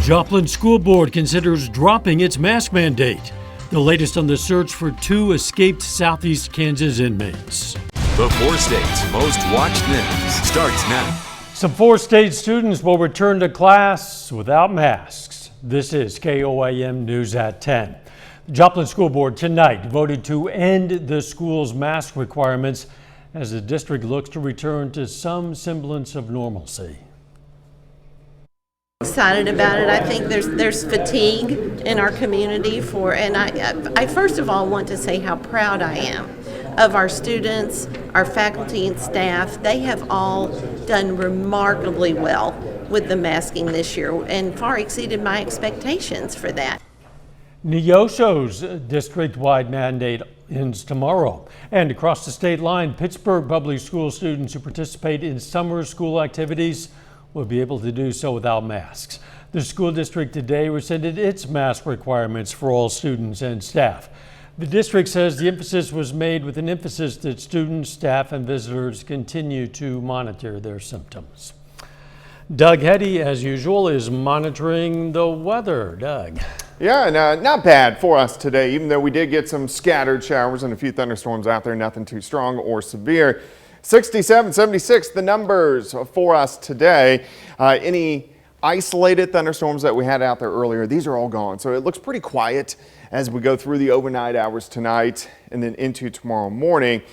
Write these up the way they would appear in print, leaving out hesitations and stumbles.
Joplin School Board considers dropping its mask mandate. The latest on the search for 2 escaped Southeast Kansas inmates. The 4 states' most watched news starts now. Some 4-state students will return to class without masks. This is KOAM News at 10. The Joplin School Board tonight voted to end the school's mask requirements as the district looks to return to some semblance of normalcy. Excited about it. I think there's fatigue in our community and I first of all want to say how proud I am of our students, our faculty and staff. They have all done remarkably well with the masking this year and far exceeded my expectations for that. Neosho's district-wide mandate ends tomorrow. And across the state line, Pittsburgh Public School students who participate in summer school activities will be able to do so without masks. The school district today rescinded its mask requirements for all students and staff. The district says the emphasis was made with an emphasis that students, staff, and visitors continue to monitor their symptoms. Doug Heddy, as usual, is monitoring the weather. Doug. Yeah, and not bad for us today, even though we did get some scattered showers and a few thunderstorms out there, nothing too strong or severe. 67, 76, the numbers for us today. Any isolated thunderstorms that we had out there earlier, these are all gone. So it looks pretty quiet as we go through the overnight hours tonight and then into tomorrow morning.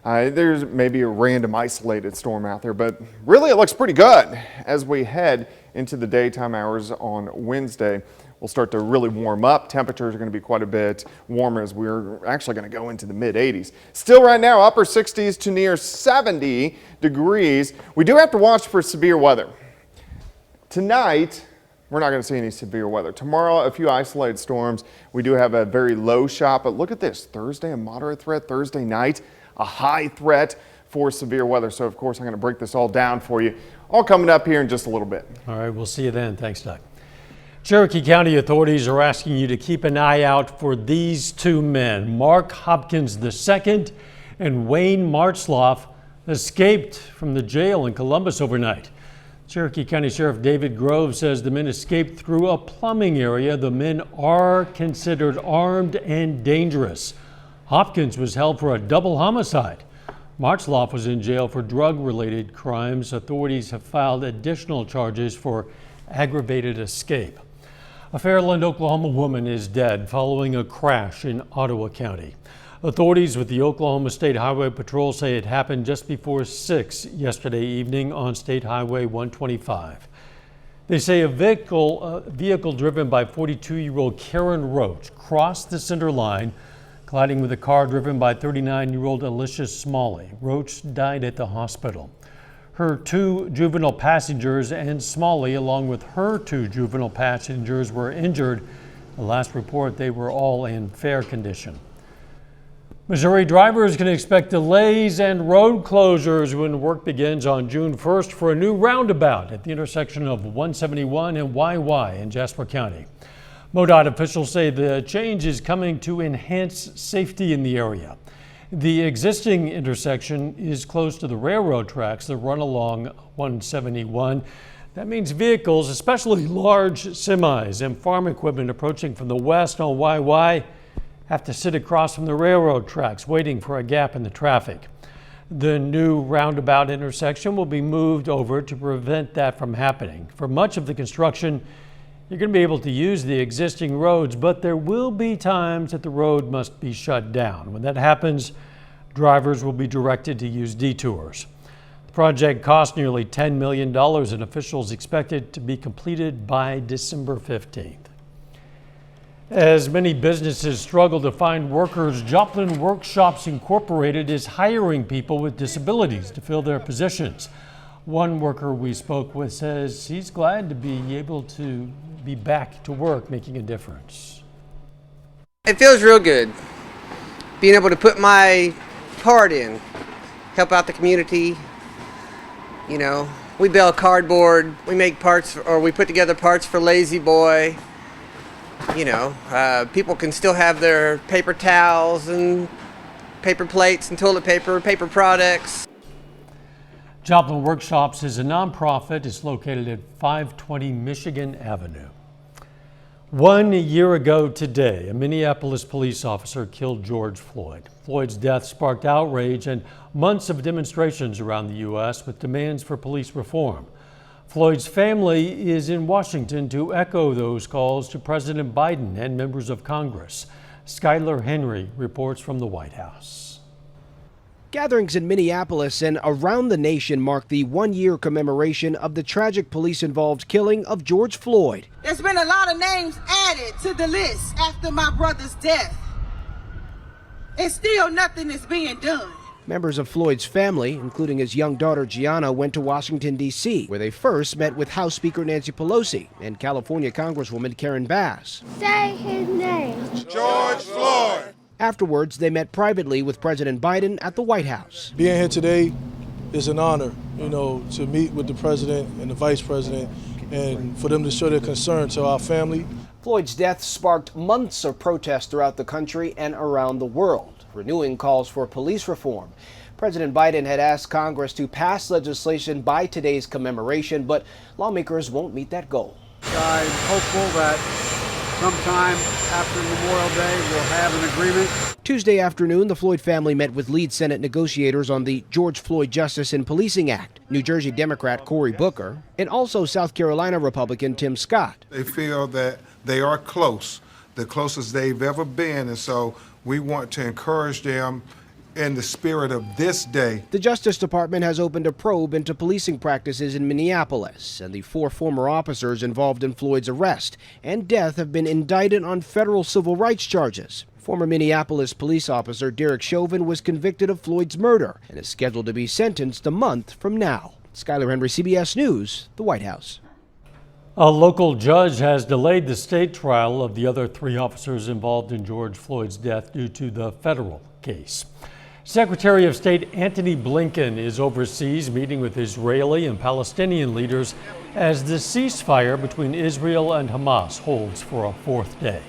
There's maybe a random isolated storm out there, but really it looks pretty good as we head into the daytime hours on Wednesday. We'll start to really warm up. Temperatures are going to be quite a bit warmer as we're actually going to go into the mid 80s. Still right now, upper 60s to near 70 degrees. We do have to watch for severe weather. Tonight, we're not going to see any severe weather. Tomorrow, a few isolated storms. We do have a very low shot, but look at this. Thursday, a moderate threat. Thursday night, a high threat for severe weather. So, of course, I'm going to break this all down for you. All coming up here in just a little bit. All right, we'll see you then. Thanks, Doug. Cherokee County authorities are asking you to keep an eye out for these 2 men. Mark Hopkins II and Wayne Martloff escaped from the jail in Columbus overnight. Cherokee County Sheriff David Grove says the men escaped through a plumbing area. The men are considered armed and dangerous. Hopkins was held for a double homicide. Martloff was in jail for drug-related crimes. Authorities have filed additional charges for aggravated escape. A Fairland, Oklahoma woman is dead following a crash in Ottawa County. Authorities with the Oklahoma State Highway Patrol say it happened just before 6 yesterday evening on State Highway 125. They say a vehicle driven by 42-year-old Karen Roach crossed the center line, colliding with a car driven by 39-year-old Alicia Smalley. Roach died at the hospital. Her 2 juvenile passengers and Smalley, along with her 2 juvenile passengers, were injured. The last report, they were all in fair condition. Missouri drivers can expect delays and road closures when work begins on June 1st for a new roundabout at the intersection of 171 and YY in Jasper County. MoDOT officials say the change is coming to enhance safety in the area. The existing intersection is close to the railroad tracks that run along 171. That means vehicles, especially large semis and farm equipment approaching from the west on YY, have to sit across from the railroad tracks waiting for a gap in the traffic. The new roundabout intersection will be moved over to prevent that from happening. For much of the construction, you're going to be able to use the existing roads, but there will be times that the road must be shut down. When that happens, drivers will be directed to use detours. The project cost nearly $10 million and officials expect it to be completed by December 15th. As many businesses struggle to find workers, Joplin Workshops Incorporated is hiring people with disabilities to fill their positions. One worker we spoke with says he's glad to be able to be back to work, making a difference. It feels real good being able to put my part in, help out the community. You know, we bale cardboard, we make parts, or we put together parts for Lazy Boy. You know, people can still have their paper towels and paper plates and toilet paper, paper products. Joplin Workshops is a nonprofit. It's located at 520 Michigan Avenue. 1 year ago today, a Minneapolis police officer killed George Floyd. Floyd's death sparked outrage and months of demonstrations around the U.S. with demands for police reform. Floyd's family is in Washington to echo those calls to President Biden and members of Congress. Skylar Henry reports from the White House. Gatherings in Minneapolis and around the nation mark the one-year commemoration of the tragic police-involved killing of George Floyd. There's been a lot of names added to the list after my brother's death, and still nothing is being done. Members of Floyd's family, including his young daughter Gianna, went to Washington, D.C., where they first met with House Speaker Nancy Pelosi and California Congresswoman Karen Bass. Say his name. George Floyd. Afterwards, they met privately with President Biden at the White House. Being here today is an honor, to meet with the president and the vice president and for them to show their concern to our family. Floyd's death sparked months of protests throughout the country and around the world, renewing calls for police reform. President Biden had asked Congress to pass legislation by today's commemoration, but lawmakers won't meet that goal. I'm hopeful that sometime after Memorial Day, we'll have an agreement. Tuesday afternoon, the Floyd family met with lead Senate negotiators on the George Floyd Justice and Policing Act, New Jersey Democrat Cory Booker, and also South Carolina Republican Tim Scott. They feel that they are close, the closest they've ever been, and so we want to encourage them in the spirit of this day. The Justice Department has opened a probe into policing practices in Minneapolis, and the 4 former officers involved in Floyd's arrest and death have been indicted on federal civil rights charges. Former Minneapolis police officer Derek Chauvin was convicted of Floyd's murder and is scheduled to be sentenced a month from now. Skylar Henry, CBS News, the White House. A local judge has delayed the state trial of the other 3 officers involved in George Floyd's death due to the federal case. Secretary of State Antony Blinken is overseas meeting with Israeli and Palestinian leaders as the ceasefire between Israel and Hamas holds for a 4th day.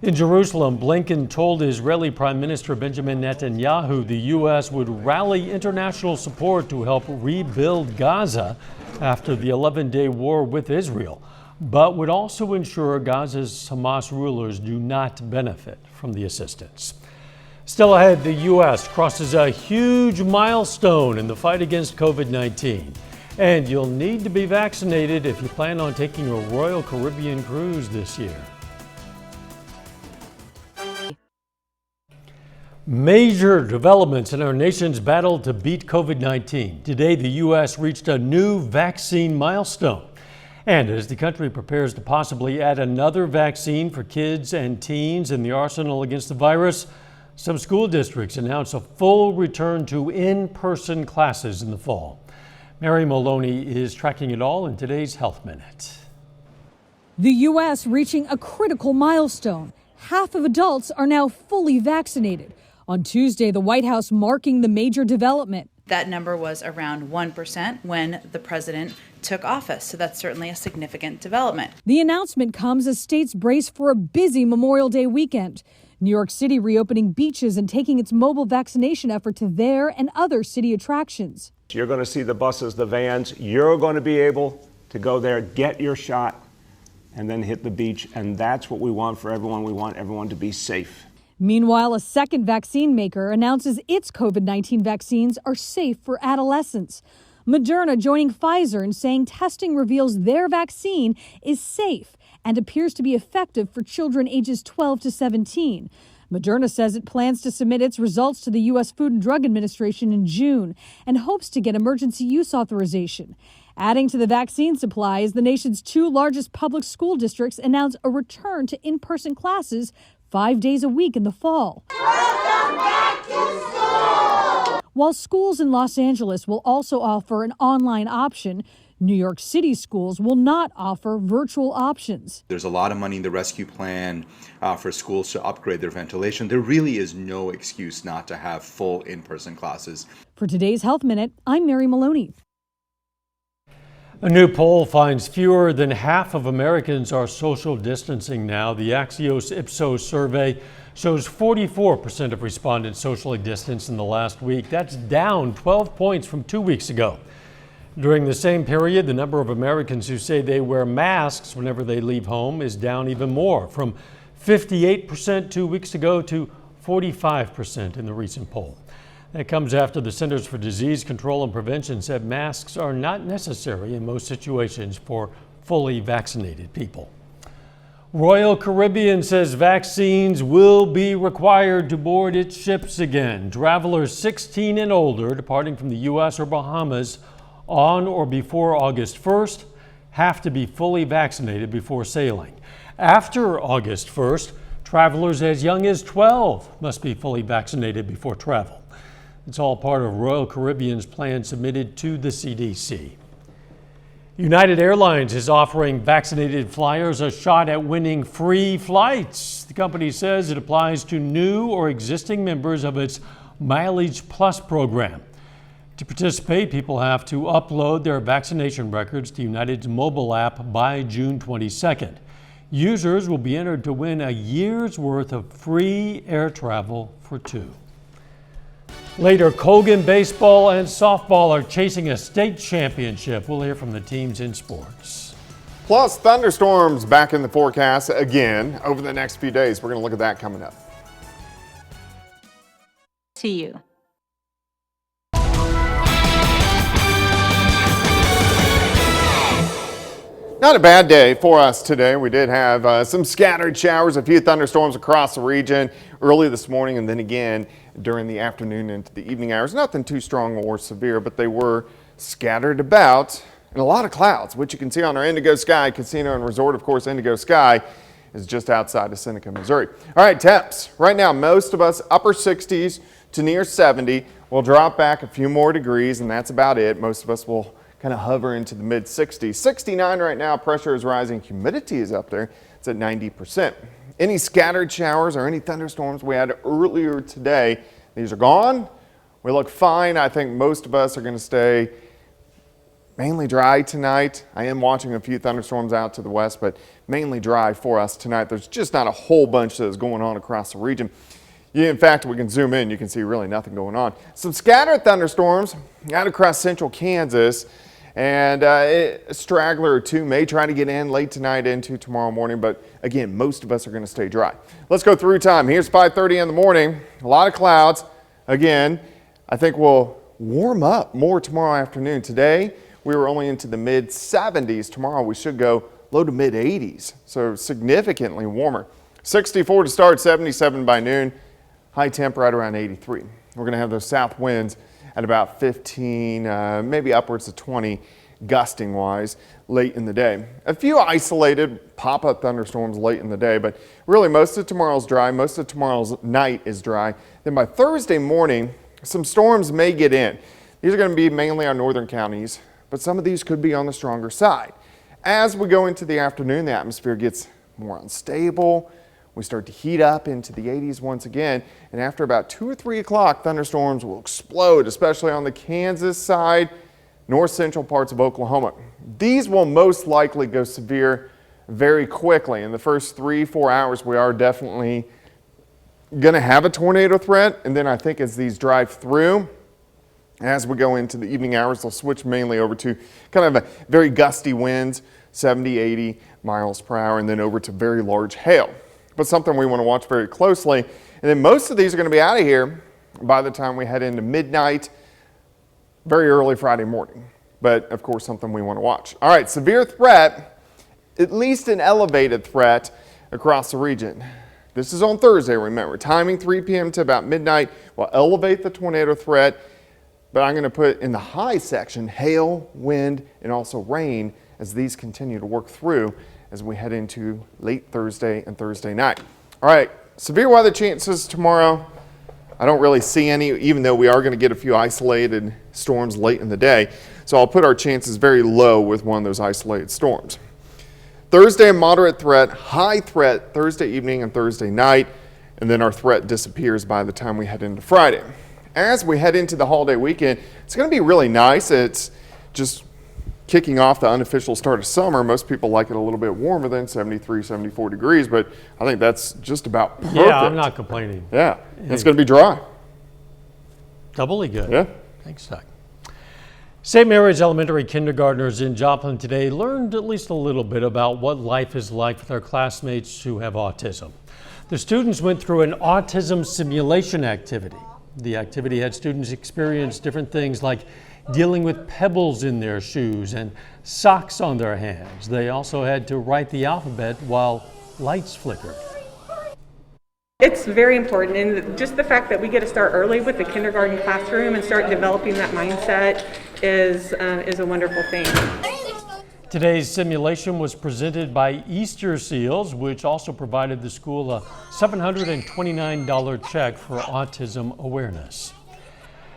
In Jerusalem, Blinken told Israeli Prime Minister Benjamin Netanyahu the U.S. would rally international support to help rebuild Gaza after the 11-day war with Israel, but would also ensure Gaza's Hamas rulers do not benefit from the assistance. Still ahead, the U.S. crosses a huge milestone in the fight against COVID-19. And you'll need to be vaccinated if you plan on taking a Royal Caribbean cruise this year. Major developments in our nation's battle to beat COVID-19. Today, the U.S. reached a new vaccine milestone. And as the country prepares to possibly add another vaccine for kids and teens in the arsenal against the virus, some school districts announced a full return to in-person classes in the fall. Mary Maloney is tracking it all in today's Health Minute. The U.S. reaching a critical milestone. Half of adults are now fully vaccinated. On Tuesday, the White House marking the major development. That number was around 1% when the president took office, so that's certainly a significant development. The announcement comes as states brace for a busy Memorial Day weekend. New York City reopening beaches and taking its mobile vaccination effort to their and other city attractions. You're going to see the buses, the vans. You're going to be able to go there, get your shot, and then hit the beach. And that's what we want for everyone. We want everyone to be safe. Meanwhile, a second vaccine maker announces its COVID-19 vaccines are safe for adolescents. Moderna joining Pfizer in saying testing reveals their vaccine is safe and appears to be effective for children ages 12 to 17. Moderna says it plans to submit its results to the U.S. Food and Drug Administration in June and hopes to get emergency use authorization. Adding to the vaccine supply as the nation's 2 largest public school districts announce a return to in-person classes 5 days a week in the fall. Welcome back to school! While schools in Los Angeles will also offer an online option, New York City schools will not offer virtual options. There's a lot of money in the rescue plan for schools to upgrade their ventilation. There really is no excuse not to have full in-person classes. For today's Health Minute, I'm Mary Maloney. A new poll finds fewer than half of Americans are social distancing now. The Axios Ipsos survey shows 44% of respondents socially distanced in the last week. That's down 12 points from 2 weeks ago. During the same period, the number of Americans who say they wear masks whenever they leave home is down even more, from 58% 2 weeks ago to 45% in the recent poll. That comes after the Centers for Disease Control and Prevention said masks are not necessary in most situations for fully vaccinated people. Royal Caribbean says vaccines will be required to board its ships again. Travelers 16 and older departing from the U.S. or Bahamas on or before August 1st have to be fully vaccinated before sailing. After August 1st, travelers as young as 12 must be fully vaccinated before travel. It's all part of Royal Caribbean's plan submitted to the CDC. United Airlines is offering vaccinated flyers a shot at winning free flights. The company says it applies to new or existing members of its Mileage Plus program. To participate, people have to upload their vaccination records to United's mobile app by June 22nd. Users will be entered to win a year's worth of free air travel for two. Later, Colgan baseball and softball are chasing a state championship. We'll hear from the teams in sports. Plus, thunderstorms back in the forecast again over the next few days. We're going to look at that coming up. To you. Not a bad day for us today. We did have some scattered showers, a few thunderstorms across the region early this morning and then again during the afternoon into the evening hours. Nothing too strong or severe, but they were scattered about and a lot of clouds, which you can see on our Indigo Sky Casino and Resort. Of course, Indigo Sky is just outside of Seneca, Missouri. All right, temps. Right now, most of us upper 60s to near 70. We'll drop back a few more degrees, and that's about it. Most of us will kind of hover into the mid 60s. 69 right now, pressure is rising, humidity is up there, it's at 90%. Any scattered showers or any thunderstorms we had earlier today, these are gone. We look fine. I think most of us are going to stay mainly dry tonight. I am watching a few thunderstorms out to the west, but mainly dry for us tonight. There's just not a whole bunch that is going on across the region. Yeah, in fact, we can zoom in, you can see really nothing going on. Some scattered thunderstorms out across central Kansas. And a straggler or two may try to get in late tonight into tomorrow morning, but again, most of us are going to stay dry. Let's go through time. Here's 5:30 in the morning. A lot of clouds. Again, I think we'll warm up more tomorrow afternoon. Today, we were only into the mid 70s. Tomorrow, we should go low to mid 80s, so significantly warmer. 64 to start, 77 by noon. High temp right around 83. We're going to have those south winds at about 15, maybe upwards of 20 gusting wise late in the day. A few isolated pop-up thunderstorms late in the day, but really most of tomorrow's dry. Most of tomorrow's night is dry. Then by Thursday morning, some storms may get in. These are going to be mainly our northern counties, but some of these could be on the stronger side. As we go into the afternoon, the atmosphere gets more unstable. We start to heat up into the 80s once again, and after about 2 or 3 o'clock, thunderstorms will explode, especially on the Kansas side, north central parts of Oklahoma. These will most likely go severe very quickly. In the first 3-4 hours, we are definitely going to have a tornado threat, and then I think as these drive through, as we go into the evening hours, they'll switch mainly over to kind of a very gusty winds, 70, 80 miles per hour, and then over to very large hail. But something we want to watch very closely. And then most of these are going to be out of here by the time we head into midnight, very early Friday morning. But of course, something we want to watch. All right, severe threat, at least an elevated threat across the region. This is on Thursday, remember. Timing 3 p.m. to about midnight will elevate the tornado threat. But I'm going to put in the high section hail, wind, and also rain as these continue to work through as we head into late Thursday and Thursday night. All right, severe weather chances tomorrow. I don't really see any, even though we are going to get a few isolated storms late in the day. So I'll put our chances very low with one of those isolated storms. Thursday, a moderate threat, high threat Thursday evening and Thursday night, and then our threat disappears by the time we head into Friday. As we head into the holiday weekend, it's going to be really nice. It's just kicking off the unofficial start of summer. Most people like it a little bit warmer than 73, 74 degrees, but I think that's just about perfect. Yeah, I'm not complaining. Yeah, it's going to be dry. Doubly good. Yeah. Thanks, Doug. St. Mary's Elementary kindergartners in Joplin today learned at least a little bit about what life is like with their classmates who have autism. The students went through an autism simulation activity. The activity had students experience different things like dealing with pebbles in their shoes and socks on their hands. They also had to write the alphabet while lights flickered. It's very important, and just the fact that we get to start early with the kindergarten classroom and start developing that mindset is a wonderful thing. Today's simulation was presented by Easter Seals, which also provided the school a $729 check for autism awareness.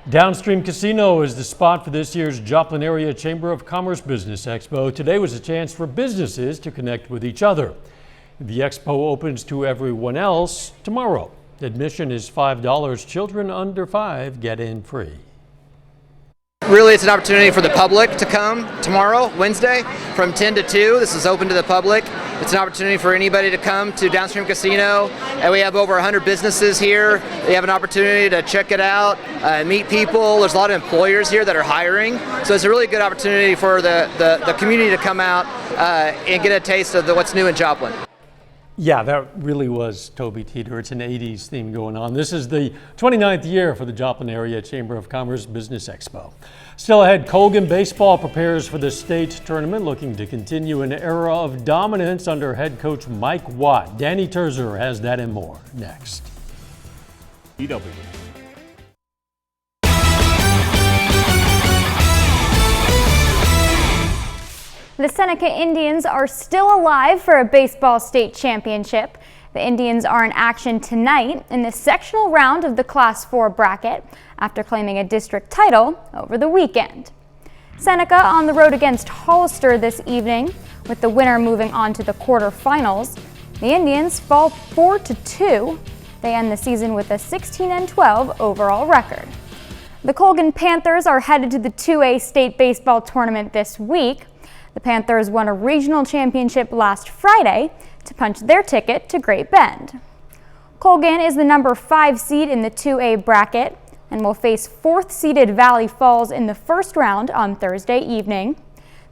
Downstream Casino is the spot for this year's Joplin Area Chamber of Commerce Business Expo. Today was a chance for businesses to connect with each other. The expo opens to everyone else tomorrow. Admission is $5. Children under 5 get in free. Really, it's an opportunity for the public to come tomorrow, Wednesday, from 10 to 2. This is open to the public. It's an opportunity for anybody to come to Downstream Casino, and we have over 100 businesses here. They have an opportunity to check it out, meet people. There's a lot of employers here that are hiring, so it's a really good opportunity for the community to come out and get a taste of what's new in Joplin. Yeah, that really was Toby Teeter. It's an 80s theme going on. This is the 29th year for the Joplin Area Chamber of Commerce Business Expo. Still ahead, Colgan baseball prepares for the state tournament, looking to continue an era of dominance under head coach Mike Watt. Danny Terzer has that and more next. EW. The Seneca Indians are still alive for a baseball state championship. The Indians are in action tonight in the sectional round of the Class 4 bracket after claiming a district title over the weekend. Seneca on the road against Hollister this evening, with the winner moving on to the quarterfinals. The Indians fall 4-2. They end the season with a 16-12 overall record. The Colgan Panthers are headed to the 2A state baseball tournament this week. The Panthers won a regional championship last Friday to punch their ticket to Great Bend. Colgan is the number 5 seed in the 2A bracket and will face 4th-seeded Valley Falls in the first round on Thursday evening.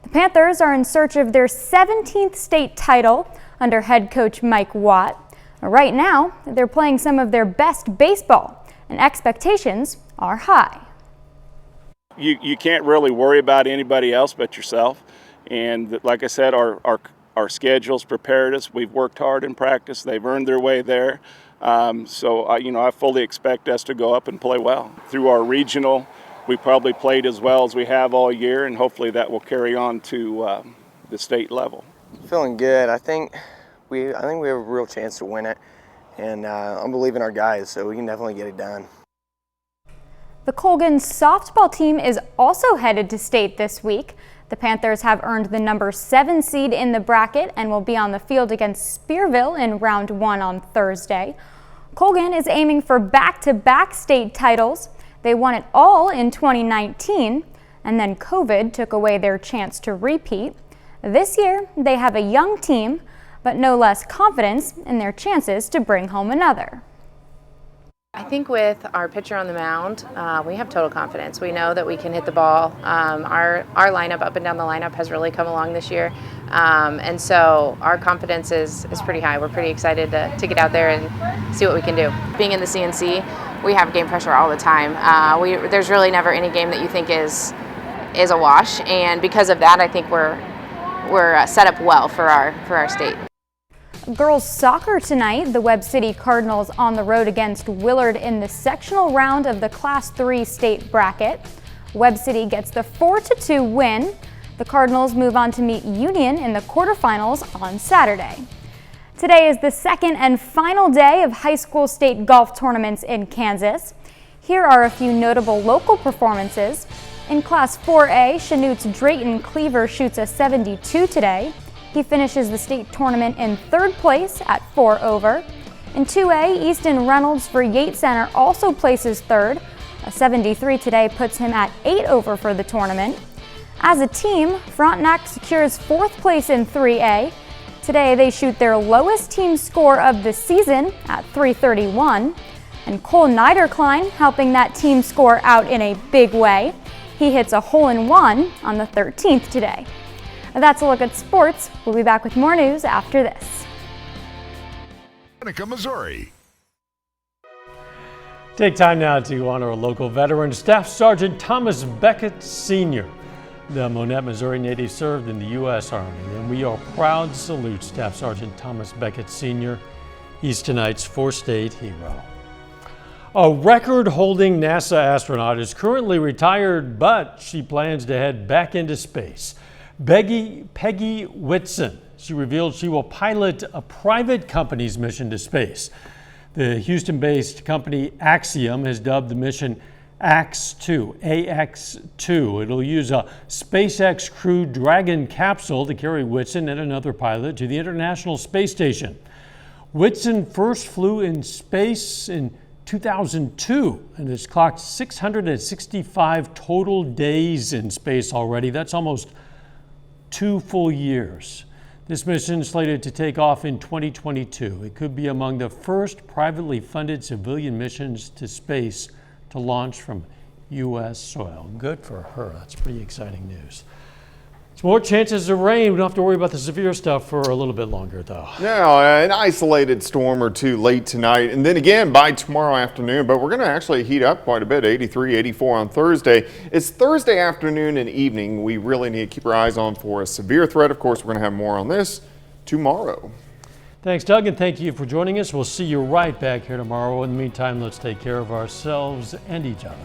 The Panthers are in search of their 17th state title under head coach Mike Watt. Right now, they're playing some of their best baseball, and expectations are high. You can't really worry about anybody else but yourself. And like I said, our schedules prepared us. We've worked hard in practice. They've earned their way there. I fully expect us to go up and play well. Through our regional, we probably played as well as we have all year, and hopefully that will carry on to the state level. Feeling good. I think we have a real chance to win it, and I'm believing our guys, so we can definitely get it done. The Colgan Softball team is also headed to state this week. The Panthers have earned the number 7 seed in the bracket and will be on the field against Spearville in round 1 on Thursday. Colgan is aiming for back-to-back state titles. They won it all in 2019, and then COVID took away their chance to repeat. This year, they have a young team, but no less confidence in their chances to bring home another. I think with our pitcher on the mound, we have total confidence. We know that we can hit the ball. Our lineup, up and down the lineup, has really come along this year. And so our confidence is pretty high. We're pretty excited to get out there and see what we can do. Being in the CNC, we have game pressure all the time. There's really never any game that you think is a wash. And because of that, I think we're set up well for our state. Girls soccer tonight, the Webb City Cardinals on the road against Willard in the sectional round of the Class 3 state bracket. Webb City gets the 4-2 win. The Cardinals move on to meet Union in the quarterfinals on Saturday. Today is the second and final day of high school state golf tournaments in Kansas. Here are a few notable local performances. In Class 4A, Chanute's Drayton Cleaver shoots a 72 today. He finishes the state tournament in 3rd place at 4 over. In 2A, Easton Reynolds for Yates Center also places 3rd. A 73 today puts him at 8 over for the tournament. As a team, Frontenac secures 4th place in 3A. Today they shoot their lowest team score of the season at 331. And Cole Niederklein helping that team score out in a big way. He hits a hole-in-one on the 13th today. That's a look at sports. We'll be back with more news after this. Missouri. Take time now to honor a local veteran, Staff Sergeant Thomas Beckett Sr. The Monette, Missouri native served in the U.S. Army, and we are proud to salute Staff Sergeant Thomas Beckett Sr. He's tonight's four-state hero. A record-holding NASA astronaut is currently retired, but she plans to head back into space. Peggy Whitson. She revealed she will pilot a private company's mission to space. The Houston-based company Axiom has dubbed the mission AX-2. It'll use a SpaceX Crew Dragon capsule to carry Whitson and another pilot to the International Space Station. Whitson first flew in space in 2002 and has clocked 665 total days in space already. That's almost 2 full years. This mission is slated to take off in 2022. It could be among the first privately funded civilian missions to space to launch from U.S. soil. Good for her. That's pretty exciting news. Some more chances of rain. We don't have to worry about the severe stuff for a little bit longer, though. Now, an isolated storm or two late tonight, and then again by tomorrow afternoon, but we're going to actually heat up quite a bit, 83, 84 on Thursday. It's Thursday afternoon and evening we really need to keep our eyes on for a severe threat. Of course, we're going to have more on this tomorrow. Thanks, Doug, and thank you for joining us. We'll see you right back here tomorrow. In the meantime, let's take care of ourselves and each other.